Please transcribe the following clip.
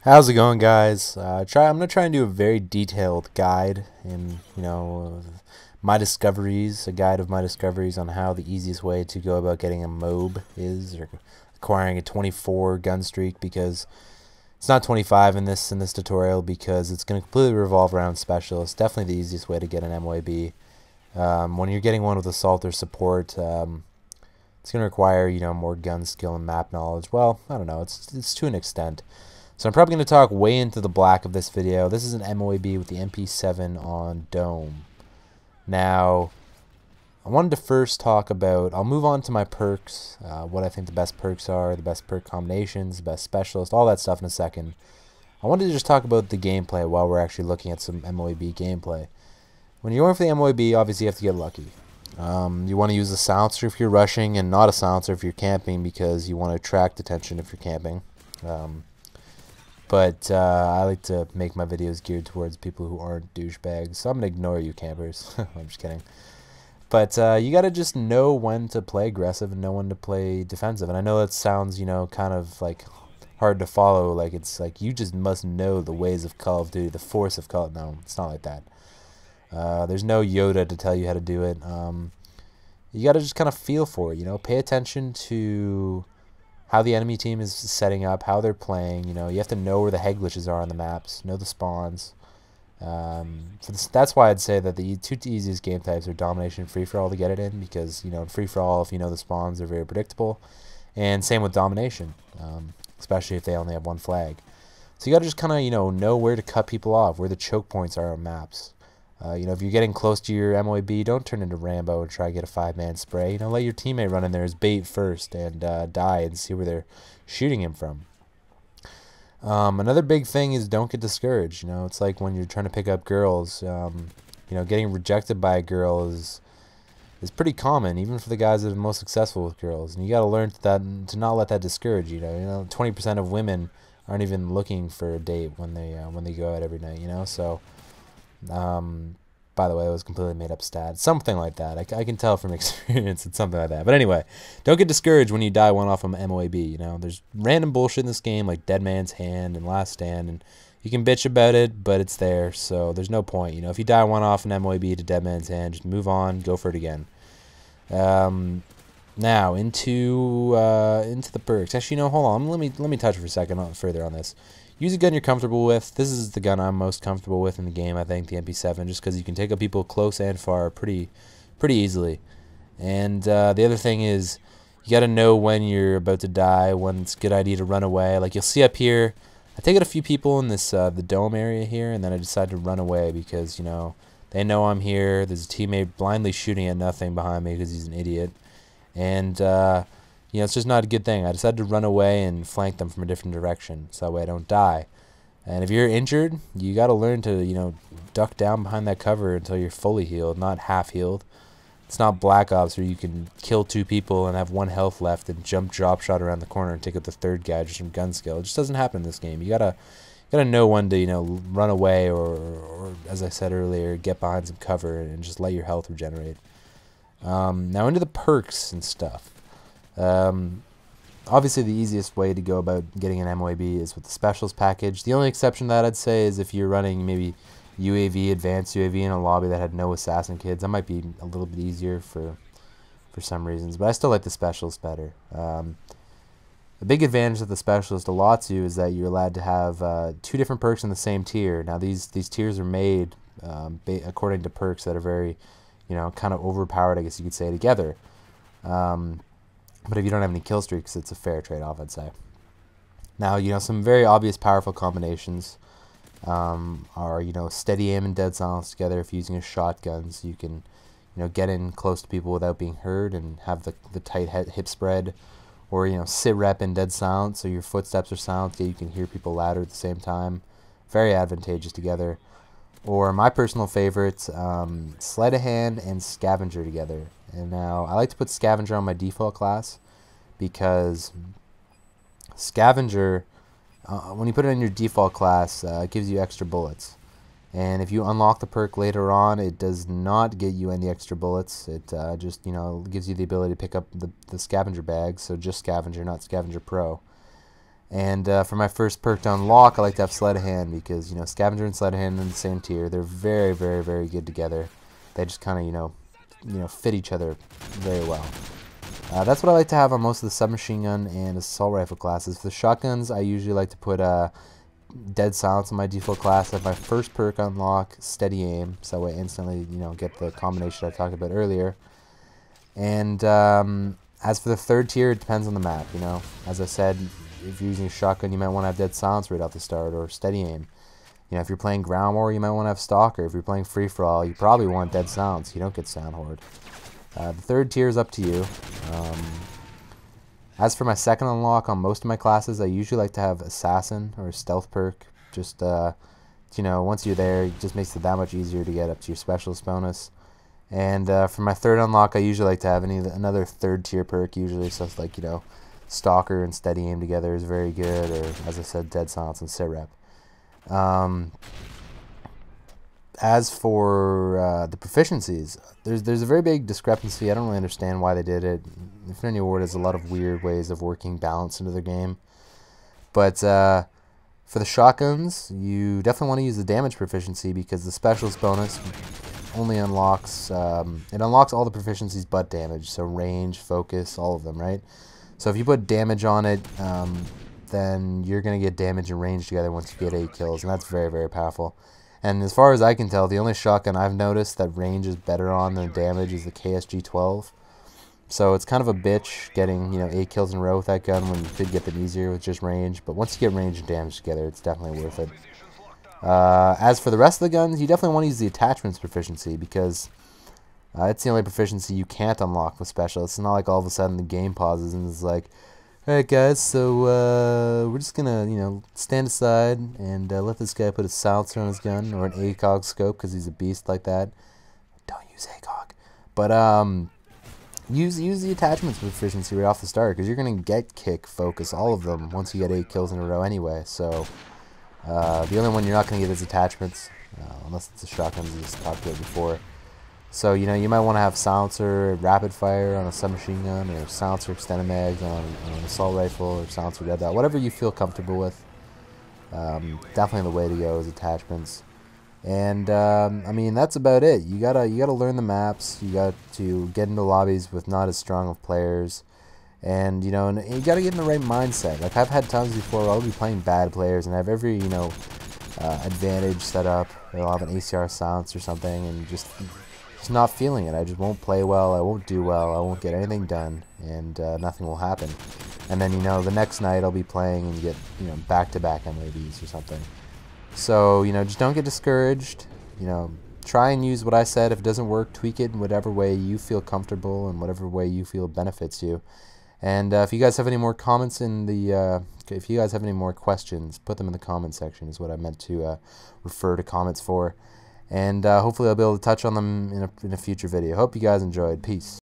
How's it going, guys? I'm gonna try and do a very detailed guide and my discoveries, a guide of my discoveries on how the easiest way to go about getting a MOAB is, or acquiring a 24 gun streak, because it's not 25 in this tutorial, because it's gonna completely revolve around specialists. Definitely the easiest way to get an MOAB. When you're getting one with assault or support, it's gonna require more gun skill and map knowledge. Well, I don't know. It's to an extent. So I'm probably going to talk way into the black of this video. This is an MOAB with the MP7 on Dome. Now, I wanted to first talk about, I'll move on to my perks, what I think the best perks are, the best perk combinations, the best specialist, all that stuff in a second. I wanted to just talk about the gameplay while we're actually looking at some MOAB gameplay. When you're going for the MOAB, obviously you have to get lucky. You want to use a silencer if you're rushing and not a silencer if you're camping, because you want to attract attention if you're camping. But I like to make my videos geared towards people who aren't douchebags, so I'm going to ignore you campers. I'm just kidding. But you got to just know when to play aggressive and know when to play defensive. And I know that sounds, kind of like hard to follow. Like it's like you just must know the ways of Call of Duty, the force of Call of Duty. No, it's not like that. There's no Yoda to tell you how to do it. You got to just kind of feel for it, pay attention to how the enemy team is setting up, how they're playing. You have to know where the head glitches are on the maps, know the spawns. That's why I'd say that the two easiest game types are domination and free-for-all to get it in, because, in free-for-all, if you know the spawns, are very predictable. And same with domination, especially if they only have one flag. So you got to just kind of, know where to cut people off, where the choke points are on maps. If you're getting close to your MOAB, don't turn into Rambo and try to get a 5-man spray. Let your teammate run in there as bait first and die and see where they're shooting him from. Another big thing is don't get discouraged. It's like when you're trying to pick up girls. Getting rejected by a girl is pretty common, even for the guys that are most successful with girls. And you got to learn to not let that discourage you. 20% of women aren't even looking for a date when they go out every night. So. By the way, it was completely made up stat. Something like that. I can tell from experience it's something like that. But anyway, don't get discouraged when you die one off from MOAB. There's random bullshit in this game, like Dead Man's Hand and Last Stand, and you can bitch about it, but it's there, so there's no point. If you die one off an MOAB to Dead Man's Hand, just move on, go for it again. Now into the perks. Actually, hold on. Let me touch for a second further on this. Use a gun you're comfortable with. This is the gun I'm most comfortable with in the game, I think, the MP7, just because you can take up people close and far pretty easily. And the other thing is, you got to know when you're about to die, when it's a good idea to run away. Like you'll see up here, I take out a few people in this the dome area here, and then I decide to run away because, they know I'm here. There's a teammate blindly shooting at nothing behind me because he's an idiot. And it's just not a good thing. I decided to run away and flank them from a different direction, so that way I don't die. And if you're injured, you got to learn to, duck down behind that cover until you're fully healed, not half healed. It's not Black Ops where you can kill 2 people and have 1 health left and jump drop shot around the corner and take out the 3rd guy just from gun skill. It just doesn't happen in this game. You gotta know when to, run away or as I said earlier, get behind some cover and just let your health regenerate. Now into the perks and stuff. Obviously the easiest way to go about getting an MOAB is with the specials package. The only exception to that I'd say is if you're running maybe UAV, advanced UAV in a lobby that had no assassin kids. That might be a little bit easier for some reasons, but I still like the specialist better. The big advantage of the specialist a lot too is that you're allowed to have 2 different perks in the same tier. Now these tiers are made according to perks that are very, kind of overpowered, I guess you could say, together. But if you don't have any kill streaks, it's a fair trade-off, I'd say. Now, some very obvious powerful combinations are, steady aim and dead silence together. If you're using a shotgun, so you can, get in close to people without being heard and have the tight hip spread. Or, sit rep in dead silence, so your footsteps are silent, yet you can hear people louder at the same time. Very advantageous together. Or my personal favorites, sleight of hand and scavenger together. And now I like to put scavenger on my default class because scavenger, when you put it in your default class, it gives you extra bullets. And if you unlock the perk later on, it does not get you any extra bullets. It just gives you the ability to pick up the scavenger bag. So just scavenger, not scavenger pro. And for my first perk to unlock, I like to have Sleight of Hand because, you know, Scavenger and Sleight of Hand in the same tier. They're very, very, very good together. They just kind of, you know, fit each other very well. That's what I like to have on most of the submachine gun and assault rifle classes. For the shotguns, I usually like to put Dead Silence on my default class. I have my first perk unlock, Steady Aim, so I instantly, you know, get the combination I talked about earlier. And as for the third tier, it depends on the map, you know. As I said, if you're using a shotgun, you might want to have Dead Silence right off the start, or Steady Aim. You know, if you're playing Ground War, you might want to have Stalker. If you're playing Free For All, you probably want Dead Silence. You don't get Sound Horde. The third tier is up to you. As for my second unlock on most of my classes, I usually like to have Assassin or Stealth perk. Just, you know, once you're there, it just makes it that much easier to get up to your Specialist bonus. And for my third unlock, I usually like to have another third tier perk, usually. So it's like, you know, Stalker and Steady Aim together is very good, or as I said, Dead Silence and Sit Rep. As for the proficiencies, there's a very big discrepancy. I don't really understand why they did it. Infinity Ward has a lot of weird ways of working balance into their game. But for the shotguns, you definitely want to use the damage proficiency because the Specialist bonus only unlocks, it unlocks all the proficiencies but damage. So range, focus, all of them, right? So if you put damage on it, then you're going to get damage and range together once you get 8 kills. And that's very, very powerful. And as far as I can tell, the only shotgun I've noticed that range is better on than damage is the KSG-12. So it's kind of a bitch getting, you know, 8 kills in a row with that gun when you could get them easier with just range. But once you get range and damage together, it's definitely worth it. As for the rest of the guns, you definitely want to use the attachments proficiency because it's the only proficiency you can't unlock with specialists. It's not like all of a sudden the game pauses and it's like, alright guys, so we're just gonna, you know, stand aside and let this guy put a silencer on his gun or an ACOG scope because he's a beast like that. Don't use ACOG. But use the attachments proficiency right off the start because you're gonna get kick, focus, all of them once you get 8 kills in a row anyway. So the only one you're not gonna get is attachments, unless it's a shotgun as we just talked about before. So, you know, you might want to have silencer, rapid fire on a submachine gun, or silencer extended mags on an assault rifle, or silencer dead dot, whatever you feel comfortable with. Definitely the way to go is attachments. And I mean, that's about it. You gotta learn the maps. You got to get into lobbies with not as strong of players, and you know, and you gotta get in the right mindset. Like I've had times before where I'll be playing bad players and have every, you know, advantage set up. I'll have an ACR silence or something, and just not feeling it. I just won't play well, I won't do well, I won't get anything done, and nothing will happen. And then, you know, the next night I'll be playing and get, you know, back-to-back MOABs or something. So, you know, just don't get discouraged. You know, try and use what I said. If it doesn't work, tweak it in whatever way you feel comfortable and whatever way you feel benefits you. And if you guys have any more comments in the, if you guys have any more questions, put them in the comment section is what I meant to refer to comments for. And hopefully I'll be able to touch on them in a future video. Hope you guys enjoyed. Peace.